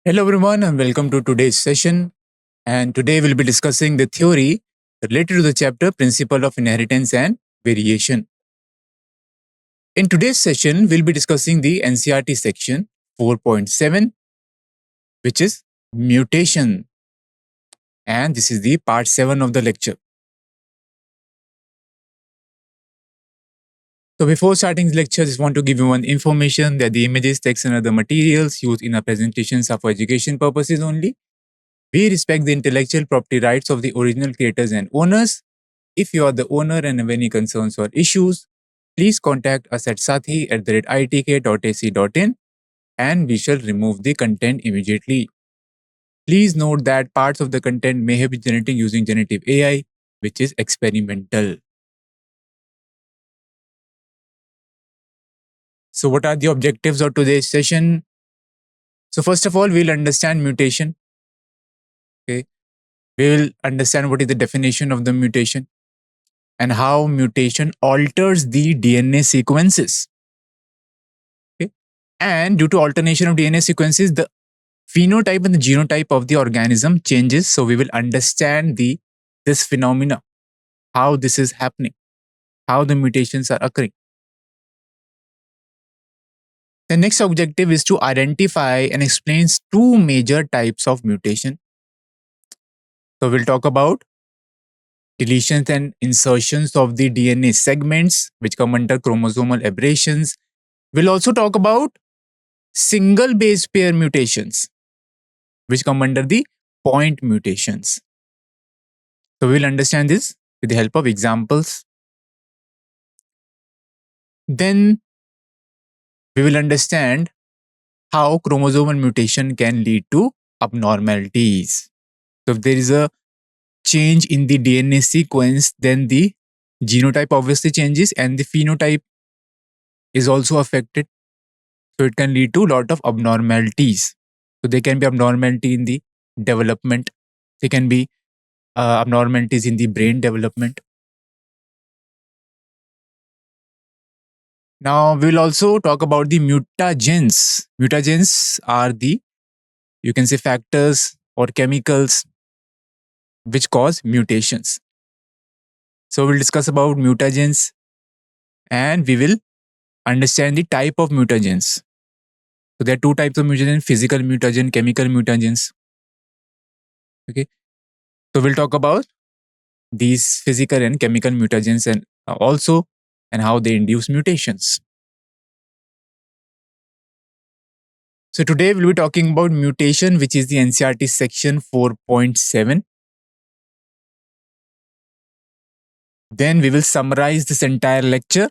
Hello, everyone, and welcome to today's session. And today we'll be discussing the theory related to the chapter Principle of Inheritance and Variation. In today's session, we'll be discussing the NCRT section 4.7, which is mutation. And this is the part 7 of the lecture. So before starting the lecture, I just want to give you one information that the images, text, and other materials used in our presentations are for education purposes only. We respect the intellectual property rights of the original creators and owners. If you are the owner and have any concerns or issues, please contact us at sathi@itk.ac.in and we shall remove the content immediately. Please note that parts of the content may have been generated using generative AI, which is experimental. So, what are the objectives of today's session? So, first of all, we'll understand mutation. Okay, we will understand what is the definition of the mutation and how mutation alters the DNA sequences. Okay, and due to alternation of DNA sequences, the phenotype and the genotype of the organism changes. So we will understand this phenomena, how this is happening, how the mutations are occurring. The next objective is to identify and explain two major types of mutation. So we'll talk about deletions and insertions of the DNA segments, which come under chromosomal aberrations. We'll also talk about single base pair mutations, which come under the point mutations. So we'll understand this with the help of examples. Then we will understand how chromosomal mutation can lead to abnormalities. So if there is a change in the DNA sequence, then the genotype obviously changes and the phenotype is also affected. So it can lead to a lot of abnormalities. So there can be abnormality in the development. There can be abnormalities in the brain development. Now we'll also talk about the mutagens. Mutagens are the, you can say, factors or chemicals which cause mutations. So we'll discuss about mutagens and we will understand the type of mutagens. So there are two types of mutagens: physical mutagen, chemical mutagens. Okay. So we'll talk about these physical and chemical mutagens and also and how they induce mutations. So today we'll be talking about mutation, which is the NCRT section 4.7. Then we will summarize this entire lecture.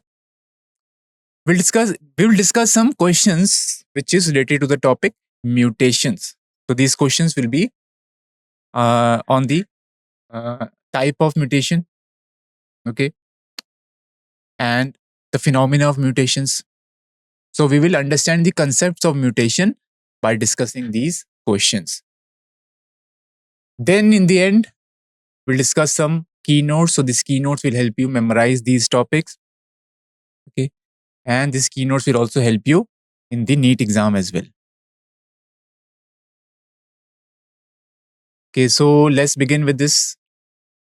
We will discuss some questions which is related to the topic mutations. So these questions will be on the type of mutation, okay, and the phenomena of mutations. So we will understand the concepts of mutation by discussing these questions. Then in the end, we'll discuss some keynotes. So these keynotes will help you memorize these topics, okay, and these keynotes will also help you in the NEET exam as well. Okay, so let's begin with this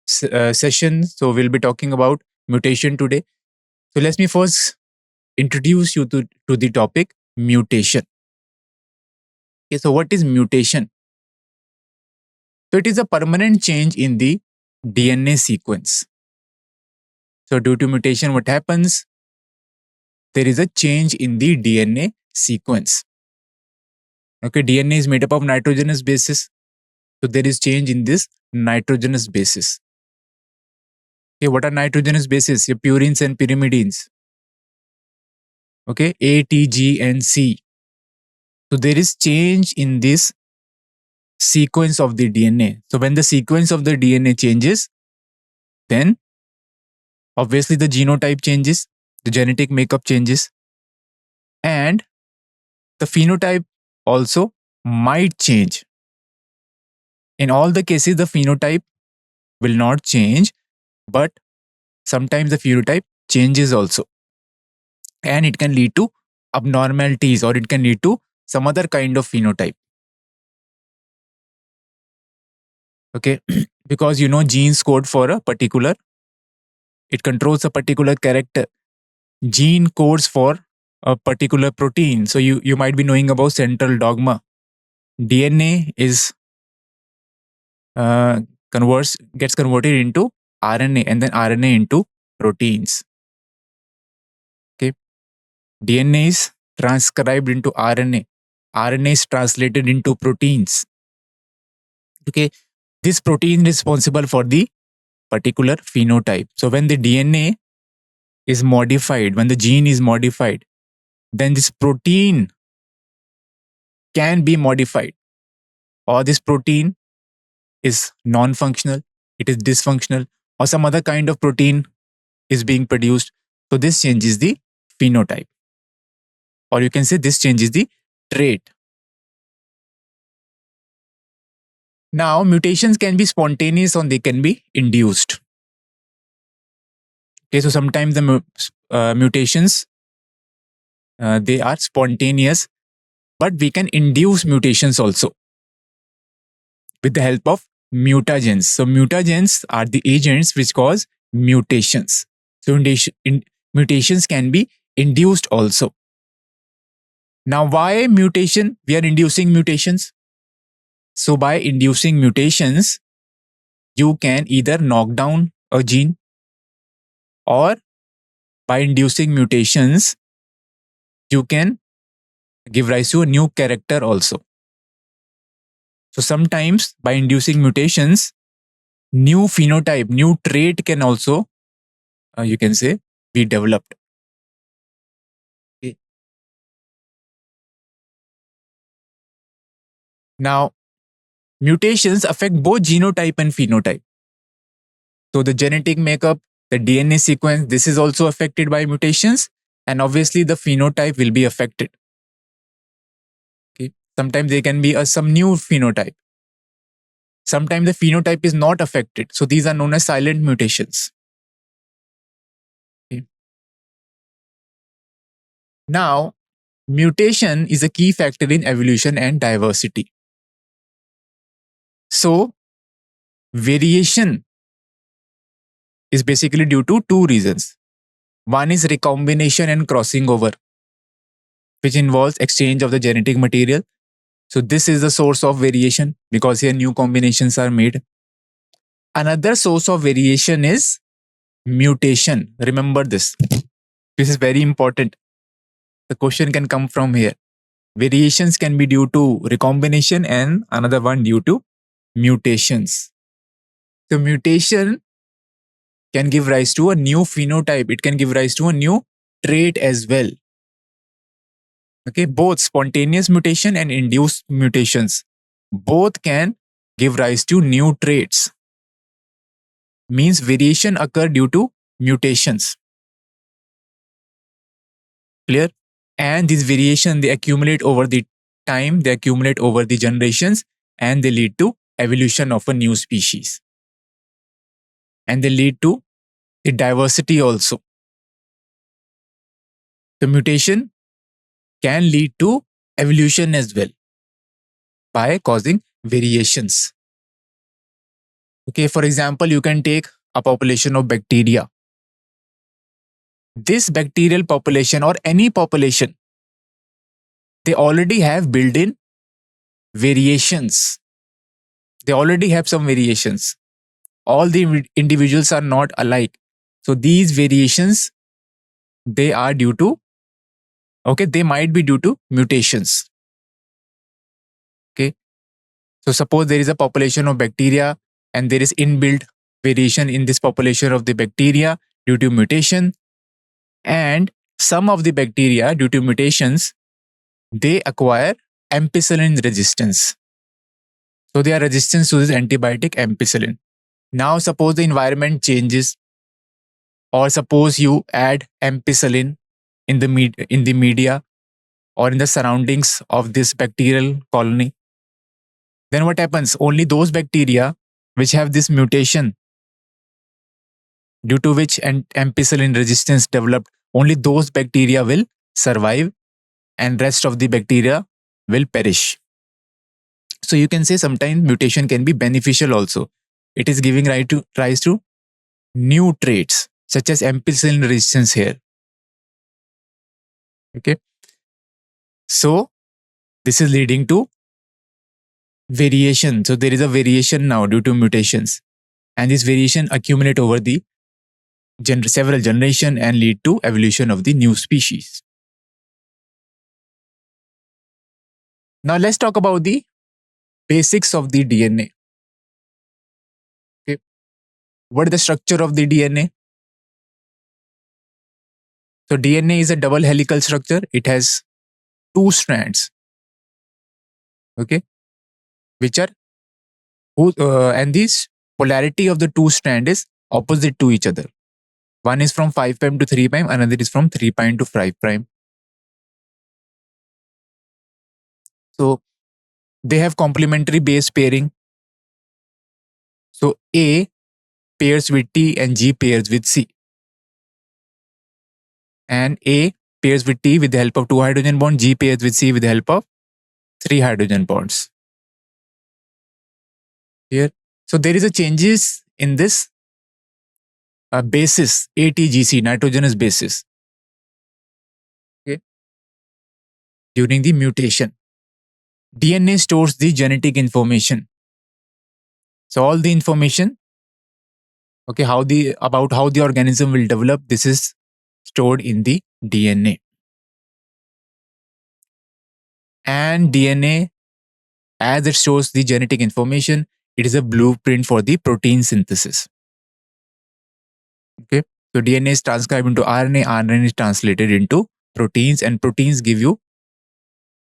session. So we'll be talking about mutation today. So let me first introduce you to the topic mutation. Okay, so what is mutation? So it is a permanent change in the DNA sequence. So due to mutation, what happens? There is a change in the DNA sequence. Okay, DNA is made up of nitrogenous bases. So there is change in this nitrogenous bases. Okay, what are nitrogenous bases? Your purines and pyrimidines. Okay, A, T, G, and C. So there is change in this sequence of the DNA. So when the sequence of the DNA changes, then obviously the genotype changes, the genetic makeup changes, and the phenotype also might change. In all the cases, the phenotype will not change, but sometimes the phenotype changes also. And it can lead to abnormalities or it can lead to some other kind of phenotype. Okay, because genes code for a particular, it controls a particular character. Gene codes for a particular protein. So you might be knowing about central dogma. DNA is gets converted into RNA, and then RNA into proteins. Okay, DNA is transcribed into RNA. RNA is translated into proteins. Okay, this protein is responsible for the particular phenotype. So when the DNA is modified, when the gene is modified, then this protein can be modified, or this protein is non-functional, it is dysfunctional, or some other kind of protein is being produced. So this changes the phenotype, or you can say this changes the trait. Now, mutations can be spontaneous or they can be induced. Okay, so sometimes the mutations, they are spontaneous, but we can induce mutations also with the help of mutagens. So mutagens are the agents which cause mutations. So mutations can be induced also. Now, why mutation? We are inducing mutations. So by inducing mutations, you can either knock down a gene, or by inducing mutations, you can give rise to a new character also. So sometimes by inducing mutations, new phenotype, new trait can also, you can say, be developed. Okay. Now, mutations affect both genotype and phenotype. So the genetic makeup, the DNA sequence, this is also affected by mutations, and obviously the phenotype will be affected. Okay. Sometimes there can be some new phenotype. Sometimes the phenotype is not affected. So these are known as silent mutations. Okay. Now, mutation is a key factor in evolution and diversity. So, variation is basically due to two reasons. One is recombination and crossing over, which involves exchange of the genetic material. So this is the source of variation because here new combinations are made. Another source of variation is mutation. Remember this. This is very important. The question can come from here. Variations can be due to recombination and another one due to mutations. So mutation can give rise to a new phenotype. It can give rise to a new trait as well. Okay, both spontaneous mutation and induced mutations, both can give rise to new traits. Means variation occur due to mutations. Clear? And this variation, they accumulate over the time, they accumulate over the generations, and they lead to evolution of a new species. And they lead to the diversity also. The mutation can lead to evolution as well by causing variations. Okay, for example, you can take a population of bacteria. This bacterial population or any population, they already have built-in variations. They already have some variations. All the individuals are not alike. So these variations, they are due to, okay, they might be due to mutations. Okay. So suppose there is a population of bacteria and there is inbuilt variation in this population of the bacteria due to mutation, and some of the bacteria due to mutations, they acquire ampicillin resistance. So they are resistant to this antibiotic ampicillin. Now suppose the environment changes, or suppose you add ampicillin in the media or in the surroundings of this bacterial colony. Then what happens? Only those bacteria which have this mutation due to which ampicillin resistance developed, only those bacteria will survive and rest of the bacteria will perish. So you can say sometimes mutation can be beneficial also. It is giving rise to new traits such as ampicillin resistance here. Okay. So this is leading to variation. So there is a variation now due to mutations, and this variation accumulate over the several generation and lead to evolution of the new species. Now let's talk about the basics of the DNA. Okay. What is the structure of the DNA? So DNA is a double helical structure. It has two strands. Okay. Which are and this polarity of the two strands is opposite to each other. One is from 5' to 3', another is from 3' to 5'. So they have complementary base pairing. So A pairs with T and G pairs with C. And A pairs with T with the help of 2 hydrogen bonds, G pairs with C with the help of 3 hydrogen bonds. Here. So there is a changes in this basis, ATGC, nitrogenous basis. Okay. During the mutation. DNA stores the genetic information. So all the information, okay, about how the organism will develop, this is stored in the DNA. And DNA, as it stores the genetic information, it is a blueprint for the protein synthesis. Okay, so DNA is transcribed into RNA, RNA is translated into proteins, and proteins give you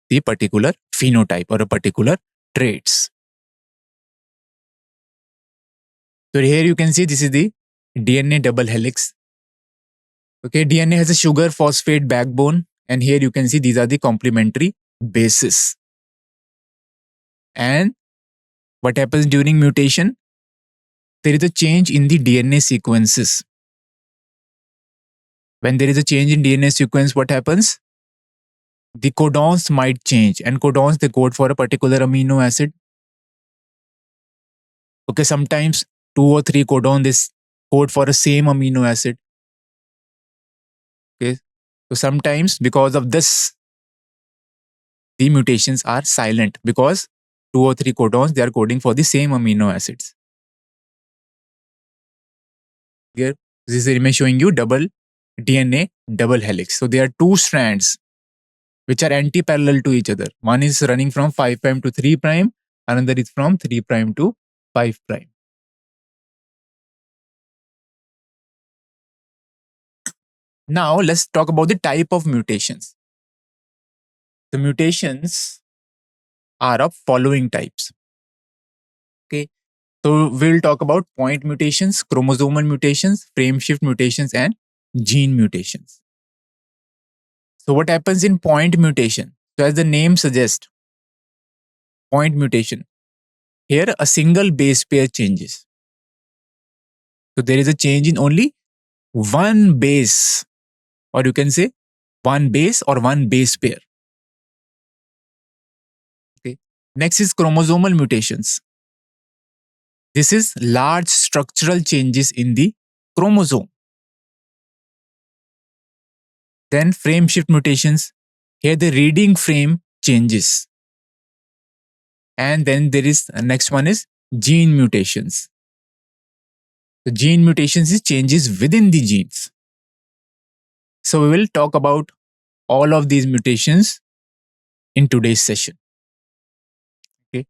the particular phenotype or a particular traits. So here you can see this is the DNA double helix. Okay, DNA has a sugar phosphate backbone, and here you can see these are the complementary bases. And what happens during mutation? There is a change in the DNA sequences. When there is a change in DNA sequence, what happens? The codons might change, and codons, they code for a particular amino acid. Okay, sometimes 2 or 3 codon this code for a same amino acid. Okay, so sometimes because of this, the mutations are silent because 2 or 3 codons, they are coding for the same amino acids. Here, this is the image showing you double DNA double helix. So there are two strands which are anti-parallel to each other. One is running from 5' to 3', another is from 3' to 5'. Now let's talk about the type of mutations. The mutations are of following types. Okay, so we'll talk about point mutations, chromosomal mutations, frame shift mutations, and gene mutations. So what happens in point mutation? So as the name suggests, point mutation. Here a single base pair changes. So there is a change in only one base, or you can say one base or one base pair. Okay. Next is chromosomal mutations. This is large structural changes in the chromosome. Then frame shift mutations. Here the reading frame changes. And then there is next one is gene mutations. The gene mutations is changes within the genes. So we will talk about all of these mutations in today's session. Okay.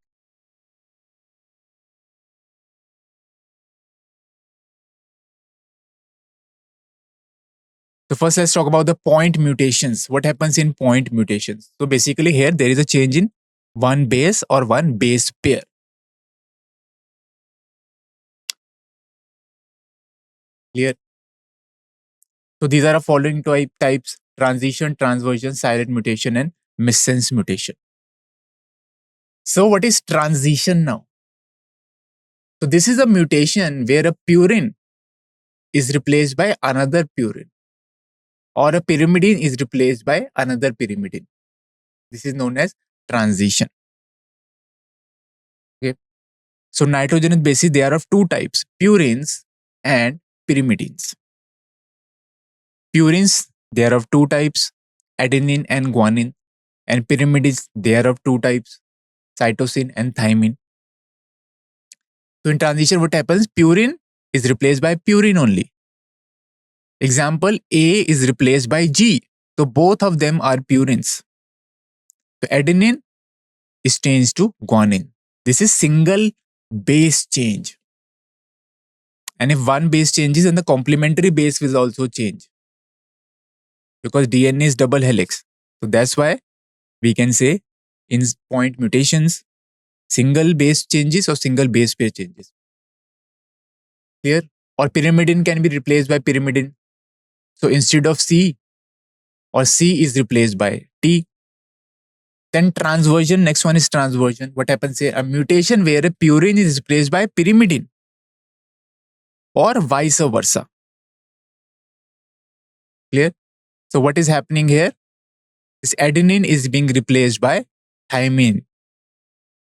So first let's talk about the point mutations. What happens in point mutations? So basically here there is a change in one base or one base pair. Clear? So these are the following types: transition, transversion, silent mutation, and missense mutation. So what is transition now? So this is a mutation where a purine is replaced by another purine, or a pyrimidine is replaced by another pyrimidine. This is known as transition. So nitrogenous bases, they are of two types, purines and pyrimidines. Purines, they are of two types, adenine and guanine, and pyrimides, they are of two types, cytosine and thymine. So in transition, what happens? Purine is replaced by purine only. Example, A is replaced by G. So both of them are purines. So adenine is changed to guanine. This is single base change. And if one base changes, then the complementary base will also change. Because DNA is double helix. So that's why we can say in point mutations, single base changes or single base pair changes. Clear? Or pyrimidine can be replaced by pyrimidine. So instead of C, or C is replaced by T. Then transversion, next one is transversion. What happens here? A mutation where a purine is replaced by pyrimidine or vice versa. Clear? So what is happening here? This adenine is being replaced by thymine.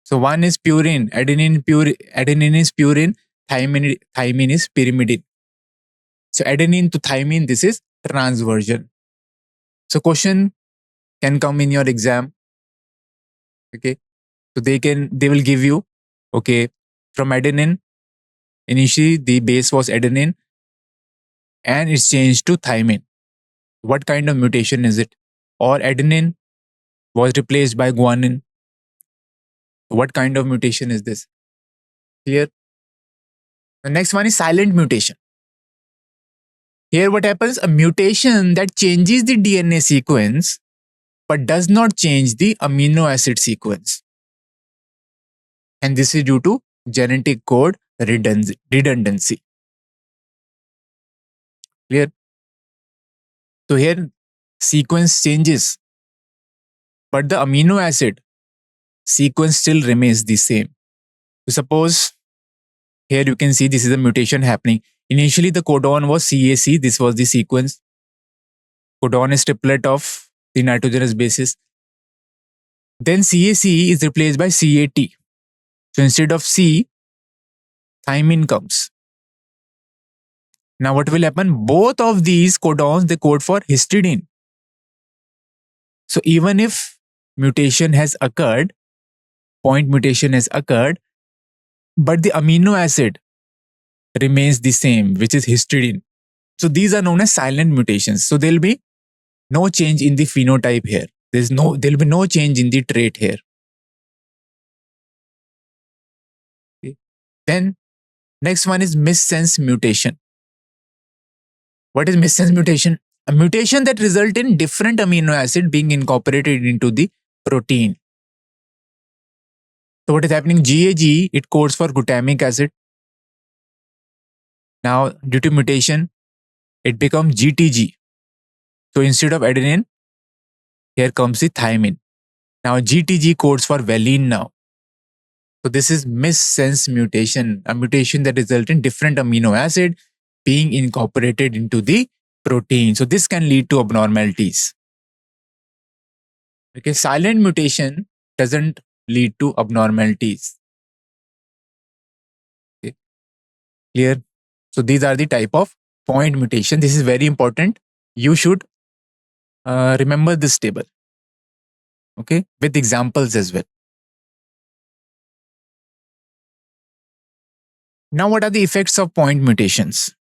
So one is purine, adenine is purine, thymine is pyrimidine. So adenine to thymine, this is transversion. So question can come in your exam. Okay. So they will give you, okay, from adenine, initially the base was adenine and it's changed to thymine. What kind of mutation is it? Or adenine was replaced by guanine. What kind of mutation is this? Clear? The next one is silent mutation. Here what happens? A mutation that changes the DNA sequence but does not change the amino acid sequence. And this is due to genetic code redundancy. Clear? So here sequence changes, but the amino acid sequence still remains the same. So suppose here you can see this is a mutation happening. Initially the codon was CAC, this was the sequence. Codon is triplet of the nitrogenous bases. Then CAC is replaced by CAT. So instead of C, thymine comes. Now what will happen? Both of these codons, they code for histidine. So even if mutation has occurred, point mutation has occurred, but the amino acid remains the same, which is histidine. So these are known as silent mutations. So there'll be no change in the phenotype here. There'll be no change in the trait here. Okay. Then next one is missense mutation. What is missense mutation? A mutation that results in different amino acid being incorporated into the protein. So what is happening? GAG, it codes for glutamic acid. Now due to mutation, it becomes GTG. So instead of adenine, here comes the thymine. Now GTG codes for valine now. So this is missense mutation, a mutation that results in different amino acid being incorporated into the protein. So this can lead to abnormalities. Okay, silent mutation doesn't lead to abnormalities. Okay. Clear? So these are the type of point mutation. This is very important. You should remember this table. Okay, with examples as well. Now, what are the effects of point mutations?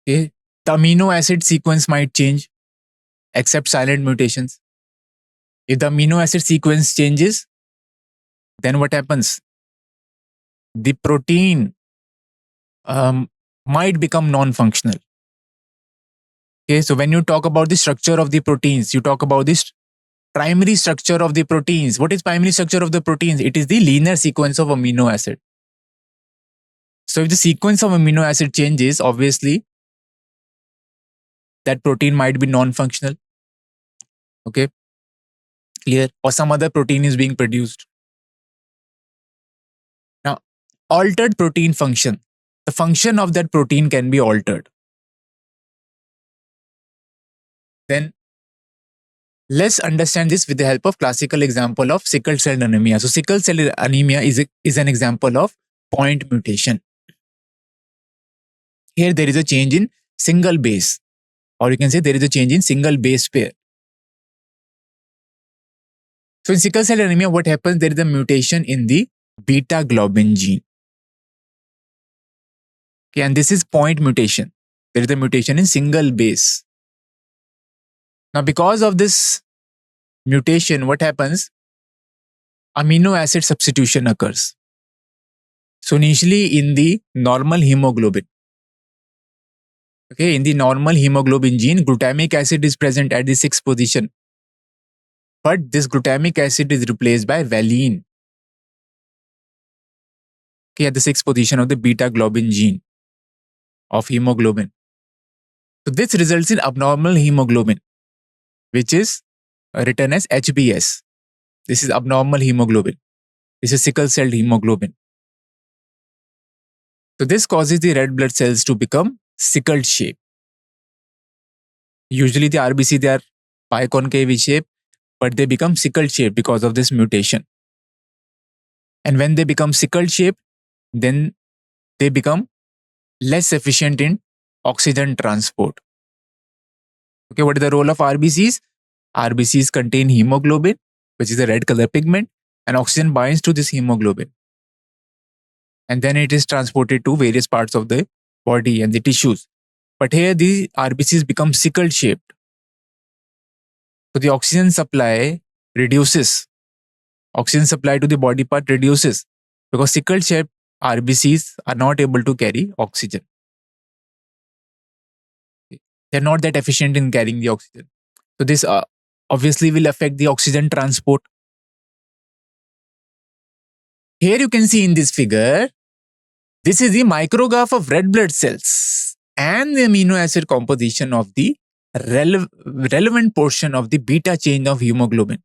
Okay, the amino acid sequence might change, except silent mutations. If the amino acid sequence changes, then what happens? The protein might become non-functional. Okay, so when you talk about the structure of the proteins, you talk about this primary structure of the proteins. What is primary structure of the proteins? It is the linear sequence of amino acid. So if the sequence of amino acid changes, obviously that protein might be non-functional. Okay, clear? Or some other protein is being produced. Now, altered protein function. The function of that protein can be altered. Then Let's understand this with the help of classical example of sickle cell anemia. So sickle cell anemia is an example of point mutation. Here there is a change in single base, or you can say there is a change in single base pair. So in sickle cell anemia, what happens? There is a mutation in the beta globin gene. Okay, and this is point mutation. There is a mutation in single base. Now, because of this mutation, what happens? Amino acid substitution occurs. So initially in the normal hemoglobin, okay, in the normal hemoglobin gene, glutamic acid is present at the 6th position. But this glutamic acid is replaced by valine, okay, at the 6th position of the beta globin gene of hemoglobin. So this results in abnormal hemoglobin, which is written as HbS. This is abnormal hemoglobin. This is sickle cell hemoglobin. So this causes the red blood cells to become sickled shape. Usually the RBC, they are biconcave shape, but they become sickled shape because of this mutation. And when they become sickled shape, then they become less efficient in oxygen transport. Okay, what is the role of RBCs? RBCs contain hemoglobin, which is a red color pigment, and oxygen binds to this hemoglobin. And then it is transported to various parts of the body and the tissues. But here the RBCs become sickle shaped. So the oxygen supply reduces. Oxygen supply to the body part reduces because sickle shaped RBCs are not able to carry oxygen. They're not that efficient in carrying the oxygen. So this obviously will affect the oxygen transport. Here you can see in this figure, this is the micrograph of red blood cells and the amino acid composition of the relevant portion of the beta chain of hemoglobin.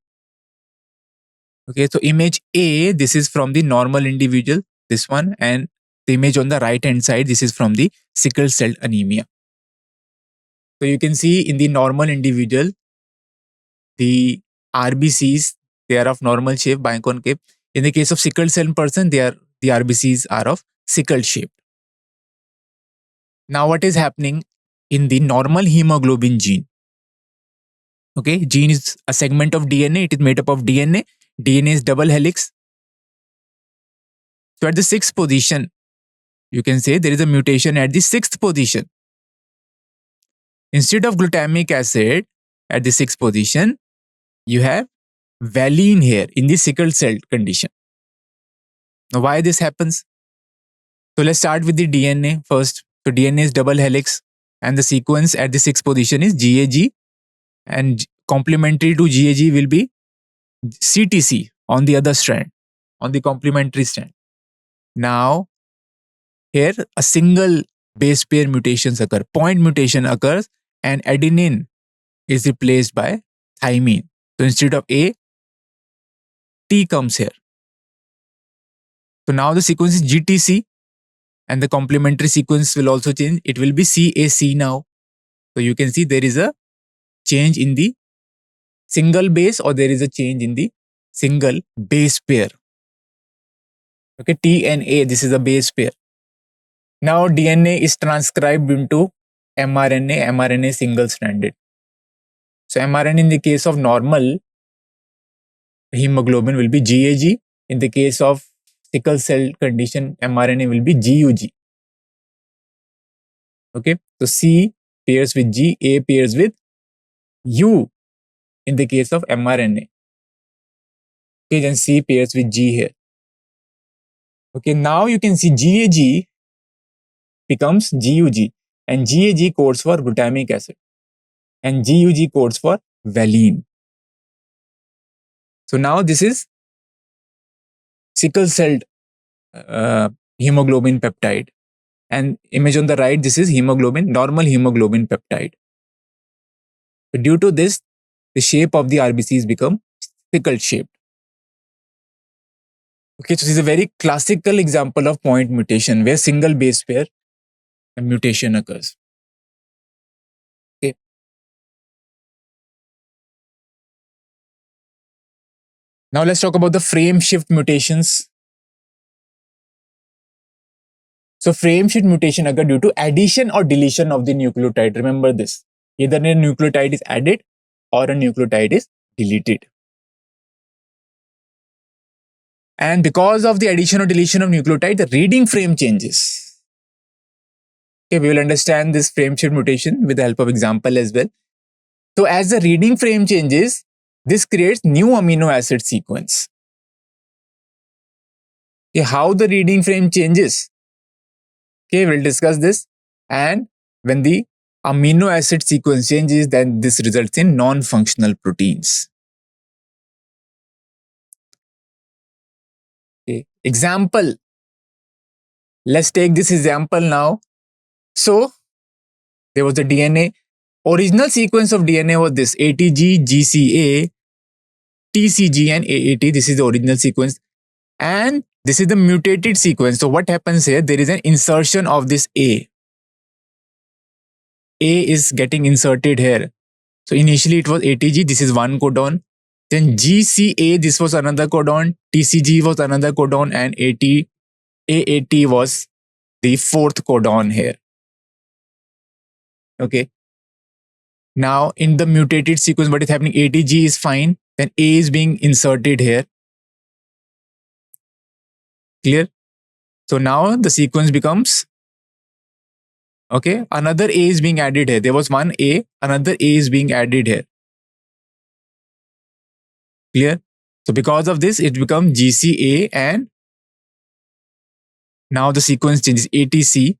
Okay, so image A, this is from the normal individual, this one, and the image on the right hand side, this is from the sickle cell anemia. So you can see in the normal individual, the RBCs, they are of normal shape, biconcave. In the case of sickle cell person, the RBCs are of sickle shape. Now what is happening in the normal hemoglobin gene? Okay, gene is a segment of DNA. It is made up of DNA. DNA is double helix. So at the 6th position, you can say there is a mutation at the 6th position. Instead of glutamic acid at the 6th position, you have valine here in the sickle cell condition. Now why this happens? So let's start with the DNA first. So DNA is double helix and the sequence at the 6th position is GAG, and complementary to GAG will be CTC on the other strand, on the complementary strand. Now here a single base pair mutations occur, point mutation occurs, and adenine is replaced by thymine. So instead of A, T comes here. So now the sequence is GTC and the complementary sequence will also change. It will be CAC now. So you can see there is a change in the single base, or there is a change in the single base pair. Okay, T and A, this is a base pair. Now DNA is transcribed into mRNA, mRNA single stranded. So mRNA in the case of normal hemoglobin will be GAG. In the case of sickle cell condition, mRNA will be GUG. Okay, so C pairs with G, A pairs with U in the case of mRNA. Okay, then C pairs with G here. Okay, now you can see GAG becomes GUG, and GAG codes for glutamic acid and GUG codes for valine. So now this is sickle cell hemoglobin peptide, and image on the right, this is hemoglobin, normal hemoglobin peptide. So due to this, the shape of the RBCs become sickle shaped. Okay, so this is a very classical example of point mutation where single base pair mutation occurs. Okay. Now let's talk about the frame shift mutations. So frame shift mutation occur due to addition or deletion of the nucleotide. Remember this. Either a nucleotide is added or a nucleotide is deleted. And because of the addition or deletion of nucleotide, the reading frame changes. Okay, we will understand this frame shift mutation with the help of example as well. So as the reading frame changes, this creates new amino acid sequence. Okay, how the reading frame changes? Okay, we'll discuss this. And when the amino acid sequence changes, then this results in non-functional proteins. Okay. Example. Let's take this example now. So there was the DNA. Original sequence of DNA was this: ATG, GCA, TCG, and AAT. This is the original sequence. And this is the mutated sequence. So what happens here? There is an insertion of this A. A is getting inserted here. So initially it was ATG. This is one codon. Then GCA, this was another codon. TCG was another codon. And AAT was the fourth codon here. Okay. Now in the mutated sequence, what is happening? ATG is fine. Then A is being inserted here. Clear? So now the sequence becomes, okay, another A is being added here. There was one A, another A is being added here. Clear? So because of this, it becomes GCA, and now the sequence changes ATC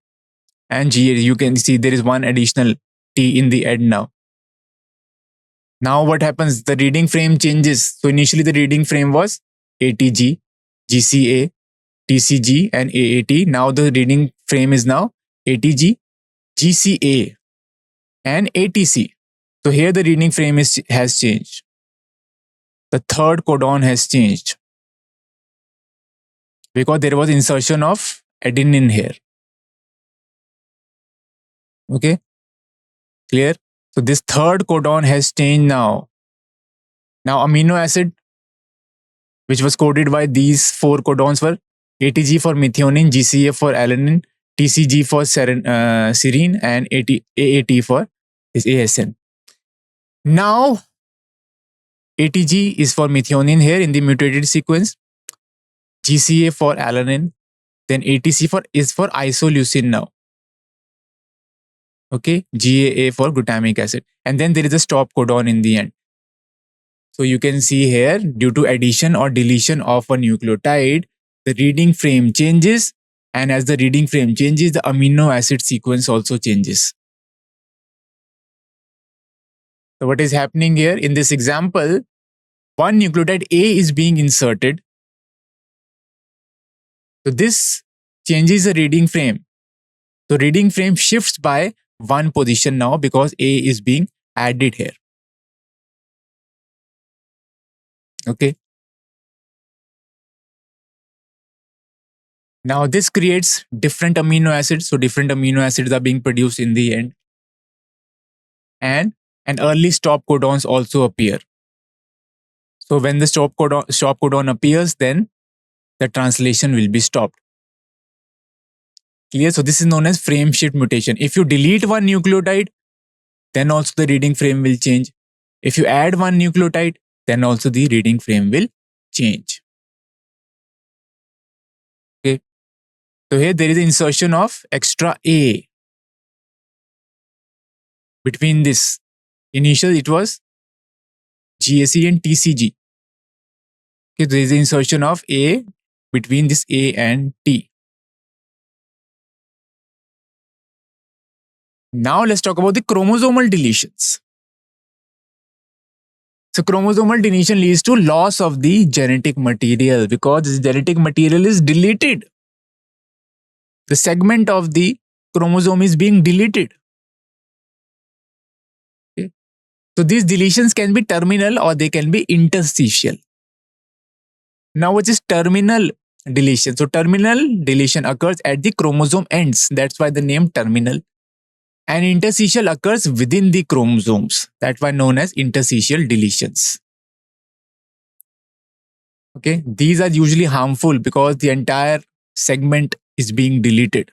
and GA. You can see there is one additional T in the end now. Now what happens? The reading frame changes. So initially the reading frame was ATG, GCA, TCG, and AAT. Now the reading frame is now ATG, GCA, and ATC. So here the reading frame has changed. The third codon has changed because there was insertion of adenine here. Okay, clear? So this third codon has changed now. Now amino acid, which was coded by these four codons, were ATG for methionine, GCA for alanine, TCG for serine, and AAT for is ASN. Now ATG is for methionine here in the mutated sequence, GCA for alanine, then ATC is for isoleucine now. Okay, GAA for glutamic acid. And then there is a stop codon in the end. So you can see here, due to addition or deletion of a nucleotide, the reading frame changes. And as the reading frame changes, the amino acid sequence also changes. So what is happening here in this example, one nucleotide A is being inserted. So this changes the reading frame. So reading frame shifts by one position now because A is being added here. Okay. Now this creates different amino acids. So different amino acids are being produced in the end. And an early stop codons also appear. So when the stop codon appears, then the translation will be stopped. Clear? So this is known as frame shift mutation. If you delete one nucleotide, then also the reading frame will change. If you add one nucleotide, then also the reading frame will change. Okay. So here there is insertion of extra A between this. Initially it was GAC and TCG. Okay, there is insertion of A between this A and T. Now let's talk about the chromosomal deletions. So chromosomal deletion leads to loss of the genetic material because this genetic material is deleted. The segment of the chromosome is being deleted. Okay. So these deletions can be terminal or they can be interstitial. Now what is terminal deletion? So terminal deletion occurs at the chromosome ends. That's why the name terminal. And interstitial occurs within the chromosomes. That's why known as interstitial deletions. Okay, these are usually harmful because the entire segment is being deleted.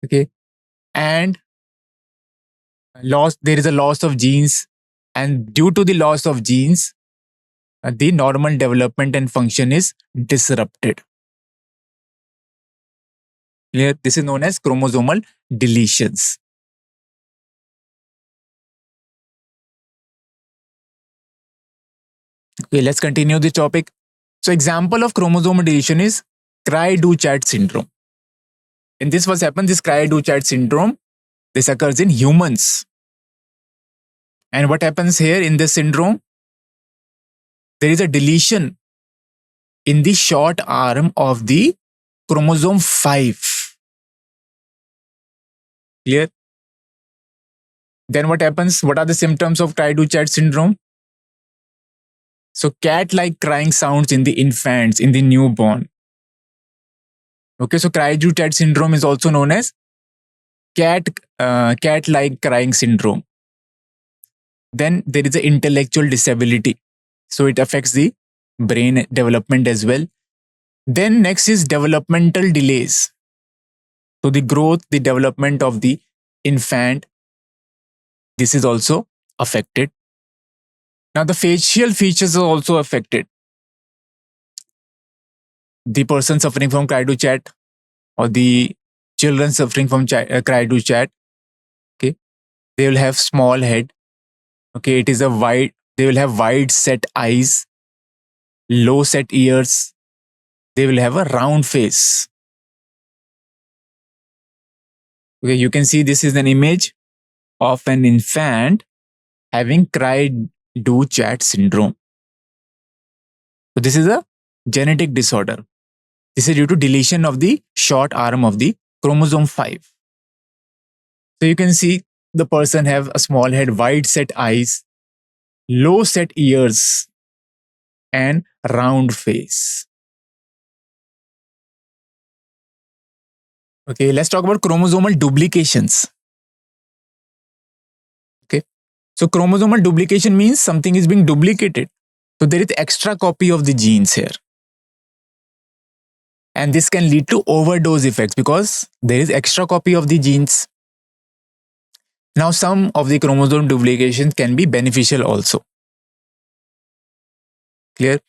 Okay, and there is a loss of genes, and due to the loss of genes, the normal development and function is disrupted. Clear? This is known as chromosomal deletions. Okay, let's continue the topic. So, example of chromosomal deletion is Cry-Du-Chat syndrome. In this, what happens? This Cry-Du-Chat syndrome, this occurs in humans. And what happens here in this syndrome? There is a deletion in the short arm of the chromosome 5. Clear? Then what happens? What are the symptoms of Cry-Du-Chat syndrome? So cat-like crying sounds in the infants, in the newborn. Okay, so Cry-Du-Chat syndrome is also known as cat-like crying syndrome. Then there is an intellectual disability. So it affects the brain development as well. Then next is developmental delays. So the growth, the development of the infant, this is also affected. Now the facial features are also affected. The person suffering from Cry-Du-Chat or the children suffering from Cry-Du-Chat, okay, they will have small head. Okay, they will have wide set eyes, low set ears. They will have a round face. Okay, you can see this is an image of an infant having Cry-Du-Chat syndrome. So this is a genetic disorder. This is due to deletion of the short arm of the chromosome 5. So you can see the person have a small head, wide set eyes, low set ears, and round face. Okay, let's talk about chromosomal duplications. Okay, so chromosomal duplication means something is being duplicated. So there is extra copy of the genes here. And this can lead to overdose effects because there is extra copy of the genes. Now, some of the chromosome duplications can be beneficial also. Clear?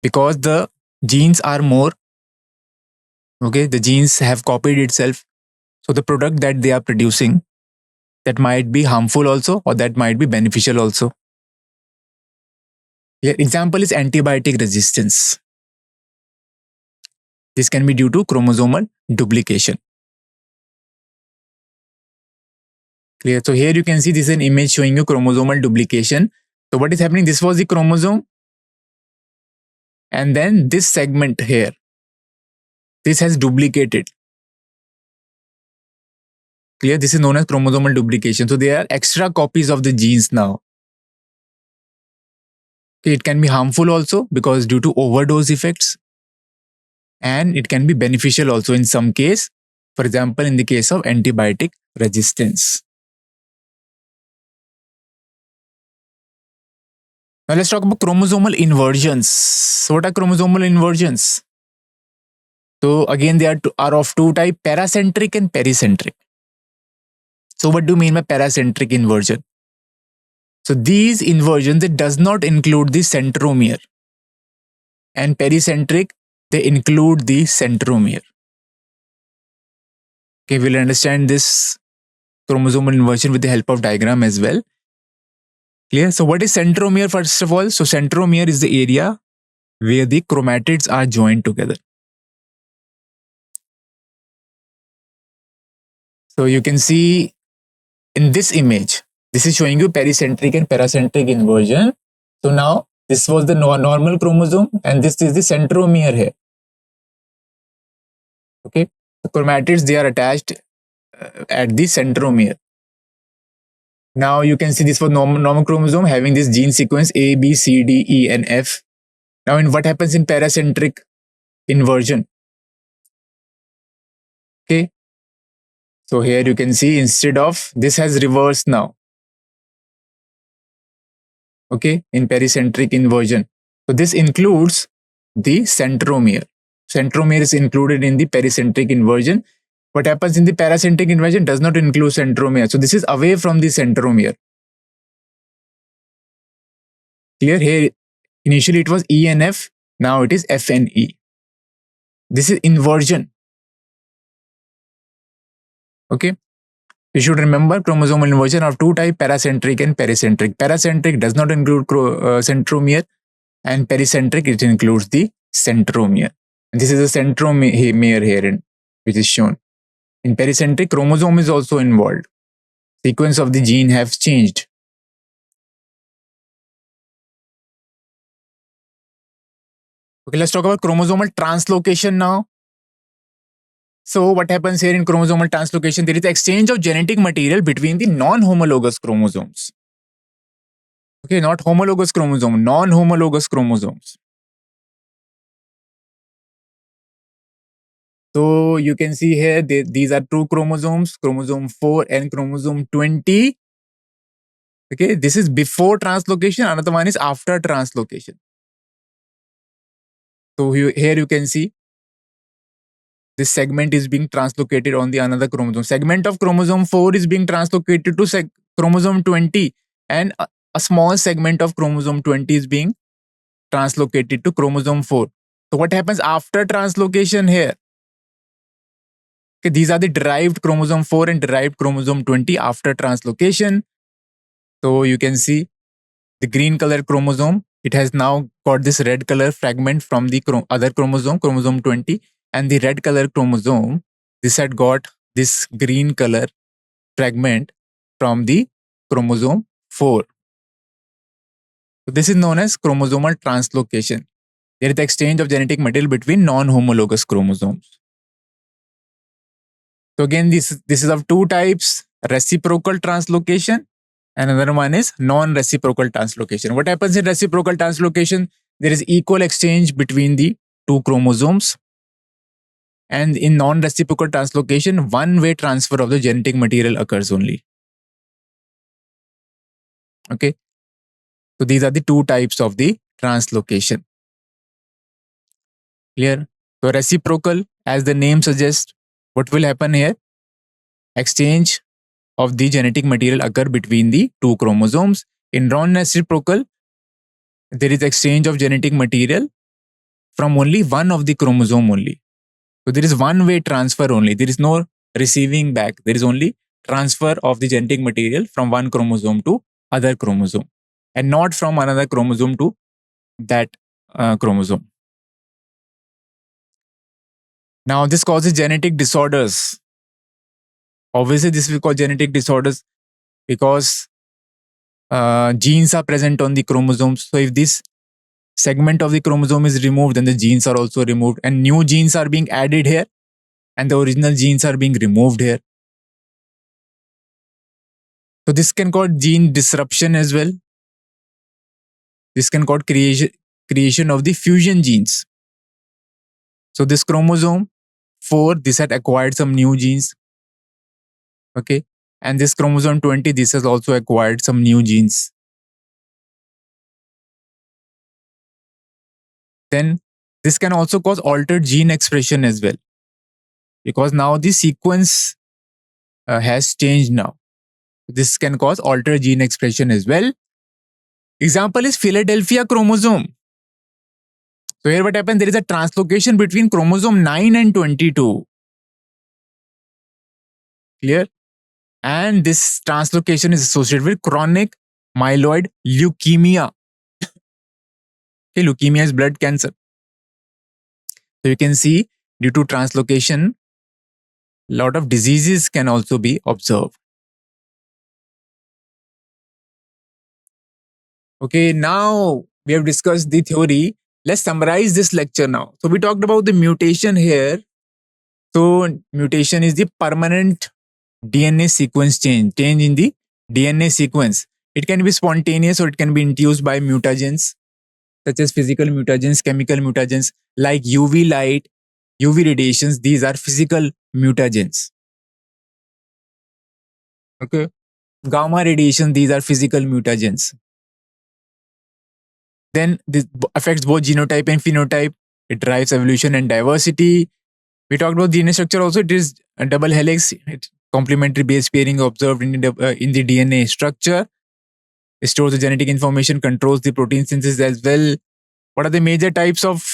Because the genes are more, okay, the genes have copied itself. So the product that they are producing, that might be harmful also, or that might be beneficial also. Clear? Example is antibiotic resistance. This can be due to chromosomal duplication. Clear? So here you can see this is an image showing you chromosomal duplication. So what is happening? This was the chromosome. And then this segment here, this has duplicated. Clear? This is known as chromosomal duplication. So there are extra copies of the genes now. Okay, it can be harmful also because due to overdose effects. And it can be beneficial also in some case. For example, in the case of antibiotic resistance. Now let's talk about chromosomal inversions. So what are chromosomal inversions? So again, they are of two types, paracentric and pericentric. So what do you mean by paracentric inversion? So these inversions, it does not include the centromere. And pericentric, they include the centromere. Okay, we'll understand this chromosomal inversion with the help of diagram as well. Clear? So what is centromere first of all? So centromere is the area where the chromatids are joined together. So you can see in this image, this is showing you pericentric and paracentric inversion. So now this was the normal chromosome and this is the centromere here. Okay, the chromatids, they are attached at the centromere. Now you can see this was normal chromosome having this gene sequence A, B, C, D, E, and F. Now in what happens in paracentric inversion? Okay, so here you can see instead of this has reversed now. Okay, in pericentric inversion. So this includes the centromere. Centromere is included in the pericentric inversion. What happens in the paracentric inversion does not include centromere. So this is away from the centromere. Clear? Here, initially it was E and F. Now it is F and E. This is inversion. Okay. You should remember chromosomal inversion of two types, paracentric and pericentric. Paracentric does not include centromere, and pericentric, it includes the centromere. And this is a centromere here, which is shown. In pericentric, chromosome is also involved. Sequence of the gene have changed. Okay, let's talk about chromosomal translocation now. So what happens here in chromosomal translocation? There is exchange of genetic material between the non-homologous chromosomes. Okay, not homologous chromosome, non-homologous chromosomes. So you can see here, these are two chromosomes, chromosome 4 and chromosome 20. Okay, this is before translocation, another one is after translocation. So here you can see this segment is being translocated on the another chromosome. Segment of chromosome 4 is being translocated to chromosome 20, and a small segment of chromosome 20 is being translocated to chromosome 4. So what happens after translocation here? Okay, these are the derived chromosome 4 and derived chromosome 20 after translocation. So you can see the green color chromosome, it has now got this red color fragment from the other chromosome, chromosome 20, and the red color chromosome, this had got this green color fragment from the chromosome 4. So this is known as chromosomal translocation. There is the exchange of genetic material between non-homologous chromosomes. So again, this is of two types, reciprocal translocation, and another one is non-reciprocal translocation. What happens in reciprocal translocation? There is equal exchange between the two chromosomes. And in non-reciprocal translocation, one-way transfer of the genetic material occurs only. Okay. So these are the two types of the translocation. Clear? So reciprocal, as the name suggests, what will happen here? Exchange of the genetic material occur between the two chromosomes. In non-reciprocal, there is exchange of genetic material from only one of the chromosome only. So there is one-way transfer only. There is no receiving back. There is only transfer of the genetic material from one chromosome to other chromosome, and not from another chromosome to that chromosome. Now this causes genetic disorders. Obviously, this will cause genetic disorders because genes are present on the chromosomes. So if this segment of the chromosome is removed, then the genes are also removed, and new genes are being added here, and the original genes are being removed here. So this can cause gene disruption as well. This can cause creation of the fusion genes. So this chromosome 4, this had acquired some new genes. Okay. And this chromosome 20, this has also acquired some new genes. Then this can also cause altered gene expression as well, because now the sequence has changed now. This can cause altered gene expression as well. Example is Philadelphia chromosome. So here what happens? There is a translocation between chromosome 9 and 22. Clear? And this translocation is associated with chronic myeloid leukemia. Okay, leukemia is blood cancer. So you can see, due to translocation, a lot of diseases can also be observed. Okay, now we have discussed the theory. Let's summarize this lecture now. So we talked about the mutation here. So mutation is the permanent DNA sequence change in the DNA sequence. It can be spontaneous or it can be induced by mutagens, such as physical mutagens, chemical mutagens, like UV light, UV radiations. These are physical mutagens. Okay. Gamma radiation, these are physical mutagens. Then this affects both genotype and phenotype. It drives evolution and diversity. We talked about DNA structure also. It is a double helix. It's complementary base pairing observed in the DNA structure. It stores the genetic information, controls the protein synthesis as well. What are the major types of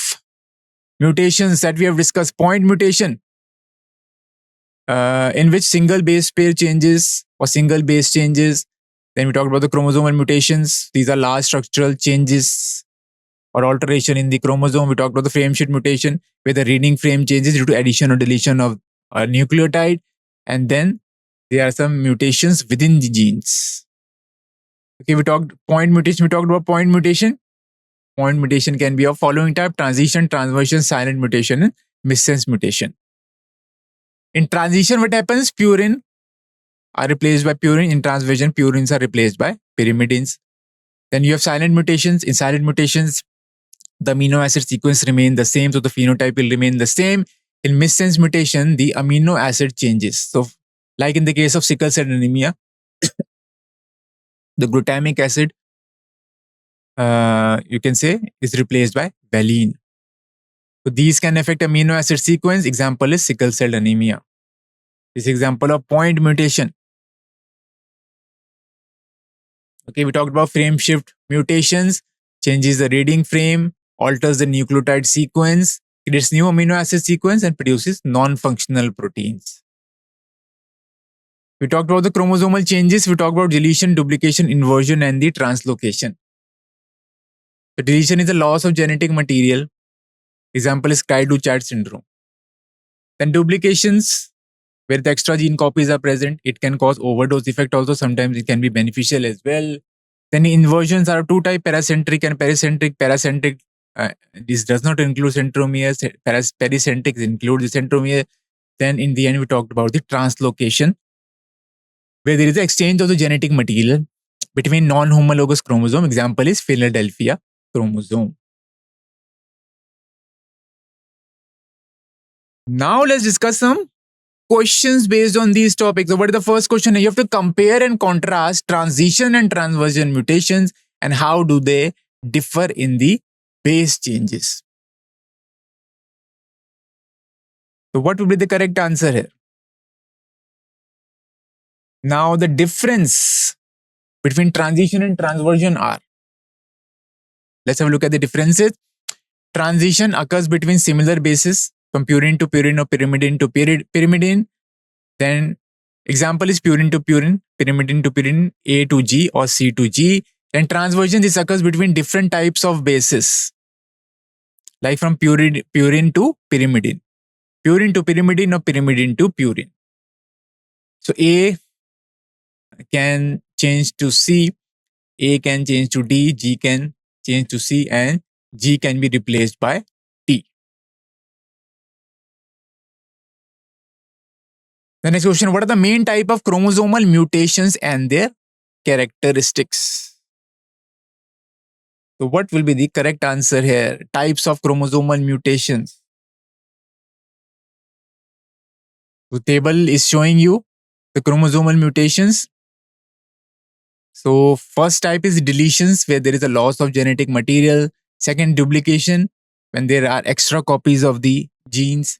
mutations that we have discussed? Point mutation, in which single base pair changes or single base changes. Then we talked about the chromosomal mutations. These are large structural changes or alteration in the chromosome. We talked about the frame shift mutation, where the reading frame changes due to addition or deletion of a nucleotide. And then there are some mutations within the genes. Okay, we talked point mutation. We talked about point mutation. Point mutation can be of following type: transition, transversion, silent mutation, and missense mutation. In transition, what happens? Purine are replaced by purine. In transversion, purines are replaced by pyrimidines. Then you have silent mutations. In silent mutations, the amino acid sequence remain the same, so the phenotype will remain the same. In missense mutation, the amino acid changes. So, like in the case of sickle cell anemia, the glutamic acid, you can say, is replaced by valine. So these can affect amino acid sequence. Example is sickle cell anemia. This example of point mutation. Okay, we talked about frame shift mutations, changes the reading frame, alters the nucleotide sequence, creates new amino acid sequence, and produces non-functional proteins. We talked about the chromosomal changes. We talked about deletion, duplication, inversion, and the translocation. The deletion is the loss of genetic material. Example is Cry-Duchat syndrome. Then duplications, where the extra gene copies are present, it can cause overdose effect also. Sometimes it can be beneficial as well. Then inversions are two types, paracentric and pericentric. Paracentric, this does not include centromeres. Pericentric include the centromere. Then in the end, we talked about the translocation, where there is the exchange of the genetic material between non-homologous chromosome. Example is Philadelphia chromosome. Now let's discuss some questions based on these topics. So what is the first question? You have to compare and contrast transition and transversion mutations and how do they differ in the base changes. So what would be the correct answer here? Now the difference between transition and transversion are, let's have a look at the differences. Transition occurs between similar bases from purine to purine or pyrimidine to pyrimidine. Then example is purine to purine, pyrimidine to pyrimidine, A to G or C to G. And transversion, this occurs between different types of bases, like from purine to pyrimidine, purine to pyrimidine or pyrimidine to purine. So A can change to C, A can change to D, G can change to C, and G can be replaced by T. The next question, what are the main type of chromosomal mutations and their characteristics? So what will be the correct answer here? Types of chromosomal mutations. The table is showing you the chromosomal mutations. So first type is deletions, where there is a loss of genetic material. Second, duplication, when there are extra copies of the genes.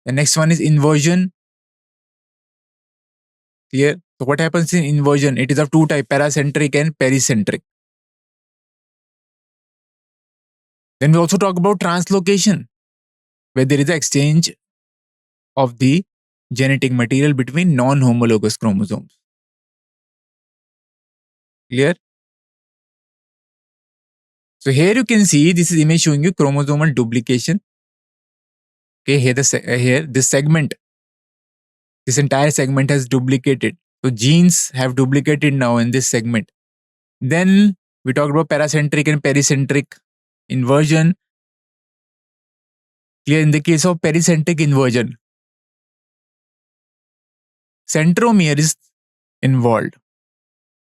The next one is inversion. Clear? So what happens in inversion? It is of two types, paracentric and pericentric. Then we also talk about translocation, where there is an exchange of the genetic material between non-homologous chromosomes. Clear? So here you can see, this is image showing you chromosomal duplication. Okay, here this segment, this entire segment has duplicated. So genes have duplicated now in this segment. Then we talked about paracentric and pericentric inversion. Clear? In the case of pericentric inversion, centromere is involved.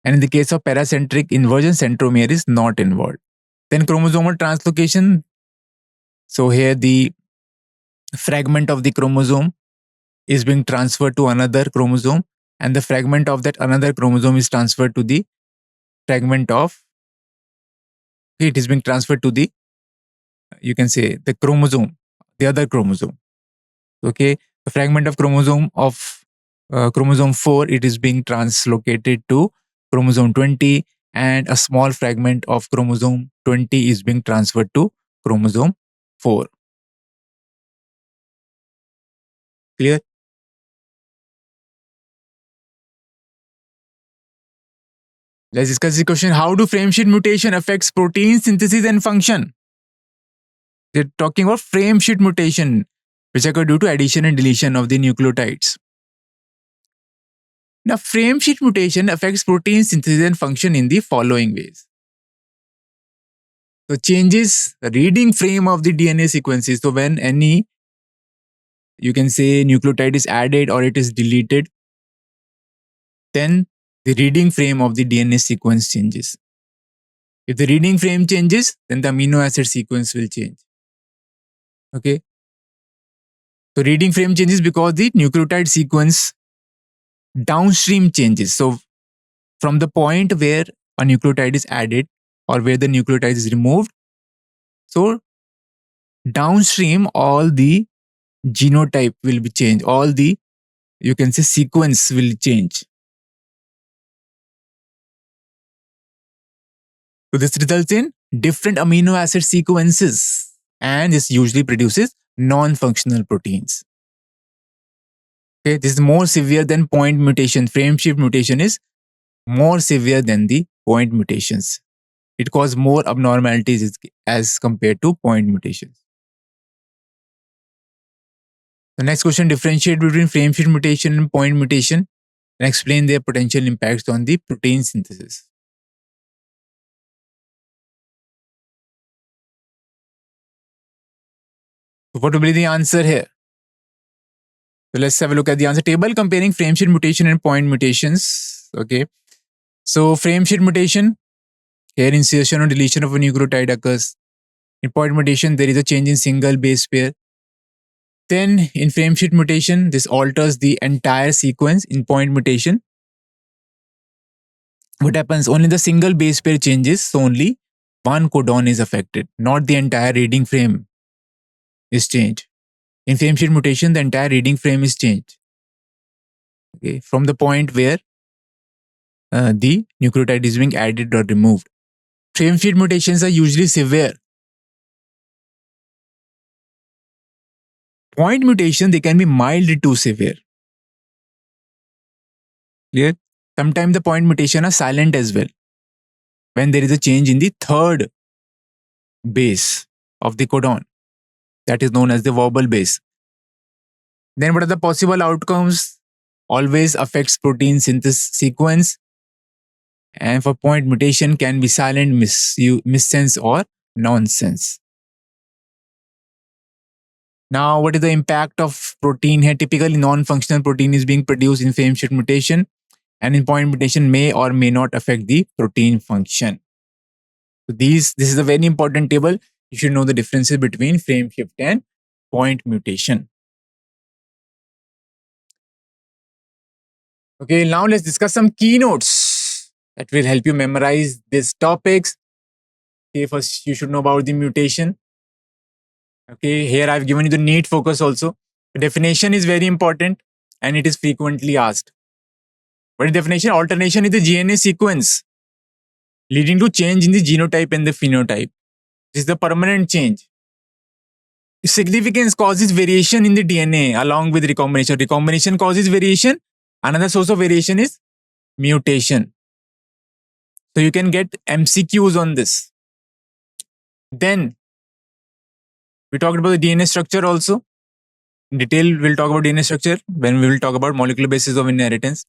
And in the case of paracentric inversion, centromere is not involved. Then chromosomal translocation. So here the fragment of the chromosome is being transferred to another chromosome, and the fragment of that another chromosome is transferred to the fragment of it is being transferred to the, you can say, the chromosome, the other chromosome. Okay, the fragment of chromosome 4, it is being translocated to chromosome 20, and a small fragment of chromosome 20 is being transferred to chromosome 4. Clear? Let's discuss the question. How do frameshift mutation affects protein synthesis and function? They're talking about frameshift mutation, which occur due to addition and deletion of the nucleotides. Now, frameshift mutation affects protein synthesis and function in the following ways. So, changes the reading frame of the DNA sequences. So, when any, you can say, nucleotide is added or it is deleted, then the reading frame of the DNA sequence changes. If the reading frame changes, then the amino acid sequence will change. Okay. So, reading frame changes because the nucleotide sequence downstream changes. So, from the point where a nucleotide is added or where the nucleotide is removed, so downstream all the genotype will be changed, all the, you can say, sequence will change. So this results in different amino acid sequences, and this usually produces non-functional proteins. Okay, this is more severe than point mutation. Frameshift mutation is more severe than the point mutations. It causes more abnormalities as compared to point mutations. The next question, differentiate between frameshift mutation and point mutation and explain their potential impacts on the protein synthesis. So what will be the answer here? So let's have a look at the answer table comparing frameshift mutation and point mutations. Okay. So frameshift mutation, here insertion or deletion of a nucleotide occurs. In point mutation, there is a change in single base pair. Then in frameshift mutation, this alters the entire sequence. In point mutation, what happens? Only the single base pair changes, so only one codon is affected, not the entire reading frame is changed. In frameshift mutation, the entire reading frame is changed. Okay, from the point where the nucleotide is being added or removed. Frameshift mutations are usually severe. Point mutation, they can be mild to severe. Clear? Sometimes the point mutation are silent as well. When there is a change in the third base of the codon, that is known as the verbal base. Then what are the possible outcomes? Always affects protein synthesis sequence. And for point mutation can be silent, missense or nonsense. Now, what is the impact of protein here? Typically, non-functional protein is being produced in frameshift mutation, and in point mutation may or may not affect the protein function. So this is a very important table. You should know the differences between frameshift and point mutation. Okay, now let's discuss some keynotes that will help you memorize these topics. Okay, first you should know about the mutation. Okay, here I've given you the NEET focus also. The definition is very important and it is frequently asked. What is definition? Alternation is the DNA sequence leading to change in the genotype and the phenotype. This is the permanent change. Significance causes variation in the DNA along with recombination. Recombination causes variation. Another source of variation is mutation. So you can get MCQs on this. Then we talked about the DNA structure also. In detail, we'll talk about DNA structure when we will talk about molecular basis of inheritance.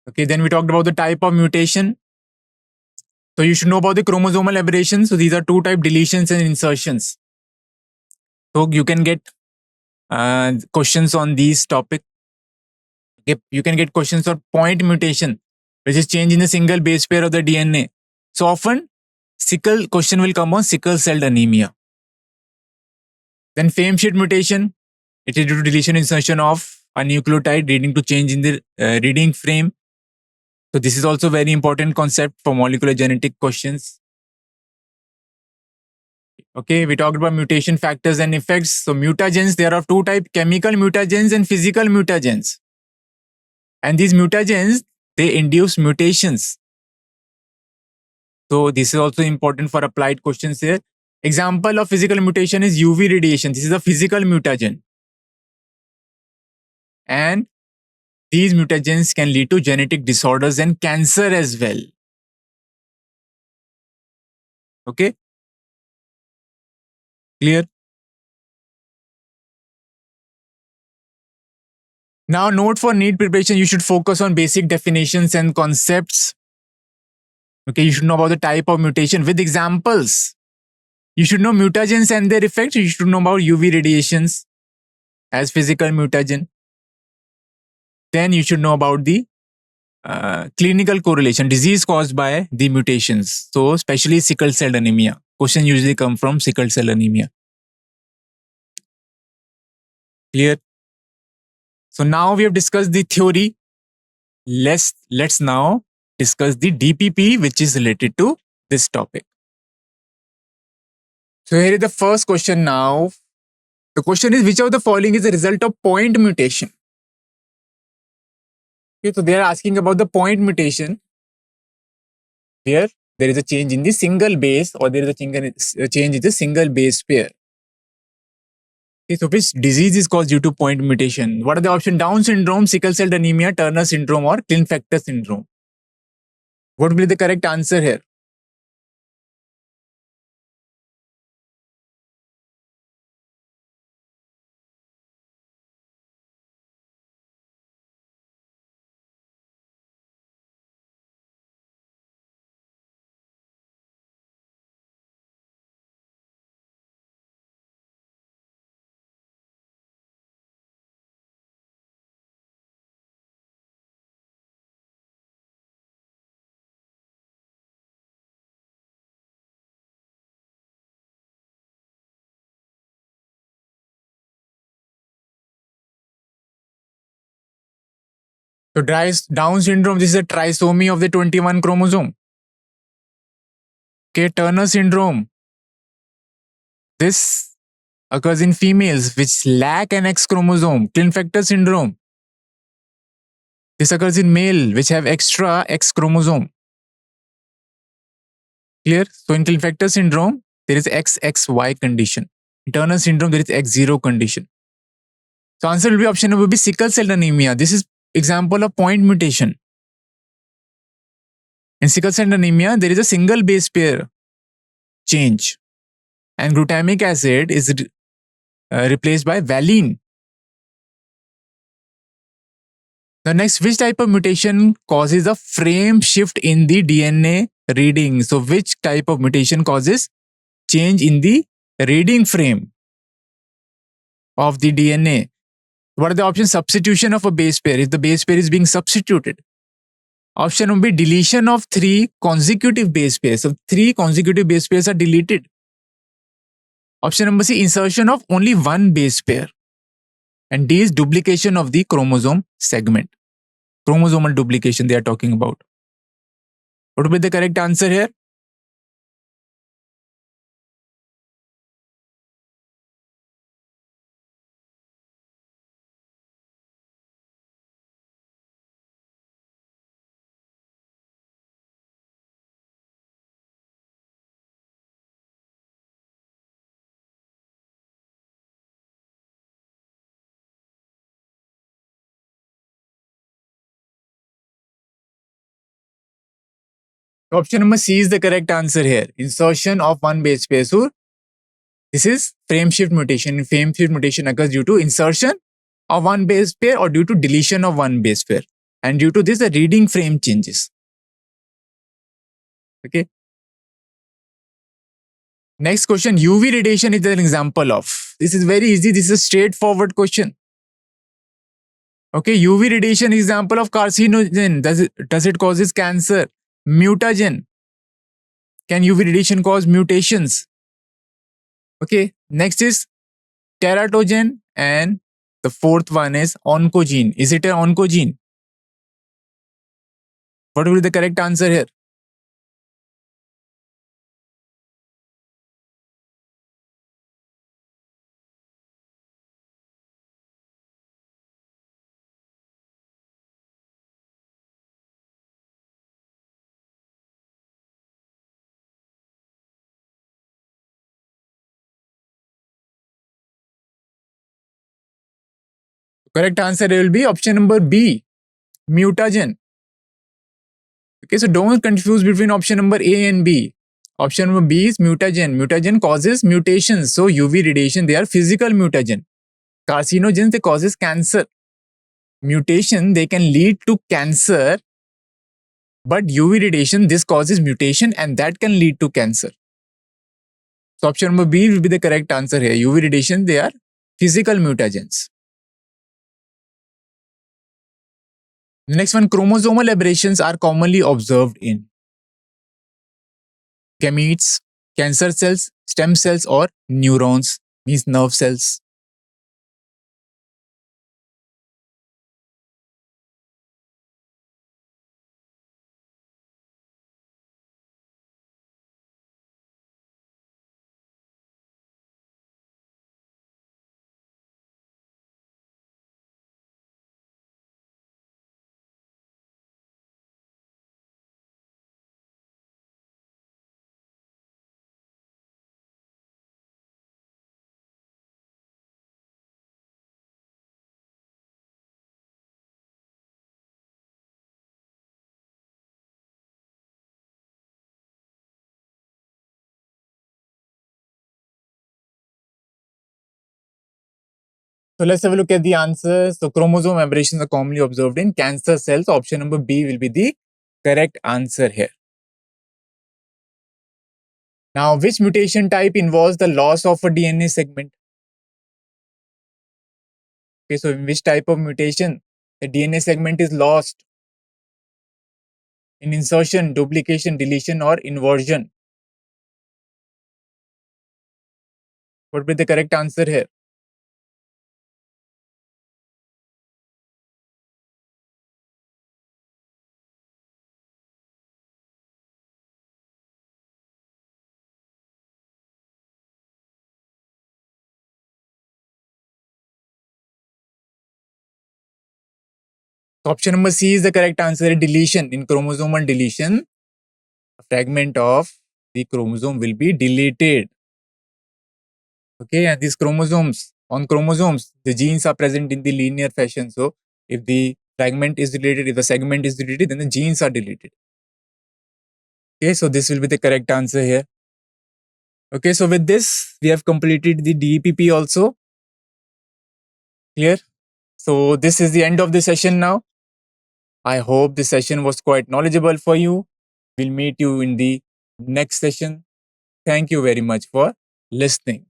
Okay, then we talked about the type of mutation. So you should know about the chromosomal aberrations. So these are two type deletions and insertions. So you can get questions on these topic. Okay, you can get questions on point mutation, which is change in the single base pair of the DNA. So often question will come on sickle cell anemia. Then frameshift mutation, it is due to deletion insertion of a nucleotide leading to change in the reading frame. So this is also very important concept for molecular genetic questions. Okay, we talked about mutation factors and effects. So mutagens, there are two types, chemical mutagens and physical mutagens. And these mutagens, they induce mutations. So this is also important for applied questions here. Example of physical mutation is UV radiation. This is a physical mutagen. And these mutagens can lead to genetic disorders and cancer as well. Okay? Clear? Now, note for NEET preparation, you should focus on basic definitions and concepts. Okay, you should know about the type of mutation with examples. You should know mutagens and their effects. You should know about UV radiations as physical mutagen. Then you should know about the clinical correlation, disease caused by the mutations. So, especially sickle cell anemia. Questions usually come from sickle cell anemia. Clear? So now we have discussed the theory. Let's now discuss the DPP, which is related to this topic. So here is the first question now. The question is, which of the following is a result of point mutation? Okay, so they are asking about the point mutation. Here, there is a change in the single base, or there is a change in the single base pair. Okay, so which disease is caused due to point mutation? What are the options? Down syndrome, sickle cell anemia, Turner syndrome, or Klinefelter syndrome? What will be the correct answer here? So Down syndrome, this is a trisomy of the 21 chromosome. Okay, Turner syndrome. This occurs in females which lack an X chromosome. Klinefelter syndrome. This occurs in male which have extra X chromosome. Clear? So in Klinefelter syndrome, there is XXY condition. In Turner syndrome, there is X0 condition. So answer will be option number B, sickle cell anemia. This is example of point mutation. In sickle cell anemia, there is a single base pair change, and glutamic acid is replaced by valine. The next, which type of mutation causes a frame shift in the DNA reading? So which type of mutation causes change in the reading frame of the DNA? What are the options? Substitution of a base pair, if the base pair is being substituted. Option would be deletion of 3 consecutive base pairs. So 3 consecutive base pairs are deleted. Option number C, insertion of only 1 base pair. And D is duplication of the chromosome segment. Chromosomal duplication they are talking about. What would be the correct answer here? Option number C is the correct answer here. Insertion of 1 base pair. So this is frame shift mutation. Frame shift mutation occurs due to insertion of 1 base pair or due to deletion of 1 base pair. And due to this, the reading frame changes. Okay. Next question, UV radiation is an example of. This is very easy. This is a straightforward question. Okay, UV radiation example of carcinogen. Does it causes cancer? Mutagen. Can UV radiation cause mutations? Okay, next is teratogen, and the fourth one is oncogene. Is it an oncogene? What will be the correct answer here? Correct answer will be option number B, mutagen. Okay, so don't confuse between option number A and B. Option number B is mutagen. Mutagen causes mutations. So UV radiation, they are physical mutagen. Carcinogens, they causes cancer. Mutation, they can lead to cancer, but UV radiation, this causes mutation and that can lead to cancer. So option number B will be the correct answer here. UV radiation, they are physical mutagens. The next one, chromosomal aberrations are commonly observed in gametes, cancer cells, stem cells, or neurons, means nerve cells. So let's have a look at the answers. So chromosome aberrations are commonly observed in cancer cells. Option number B will be the correct answer here. Now, which mutation type involves the loss of a DNA segment? Okay, so in which type of mutation the DNA segment is lost? In insertion, duplication, deletion, or inversion? What would be the correct answer here? Option number C is the correct answer. Deletion. In chromosomal deletion, a fragment of the chromosome will be deleted. Okay, and these chromosomes, on chromosomes, the genes are present in the linear fashion. So if the fragment is deleted, if the segment is deleted, then the genes are deleted. Okay, so this will be the correct answer here. Okay, so with this, we have completed the DEPP also. Clear? So this is the end of the session now. I hope the session was quite knowledgeable for you. We'll meet you in the next session. Thank you very much for listening.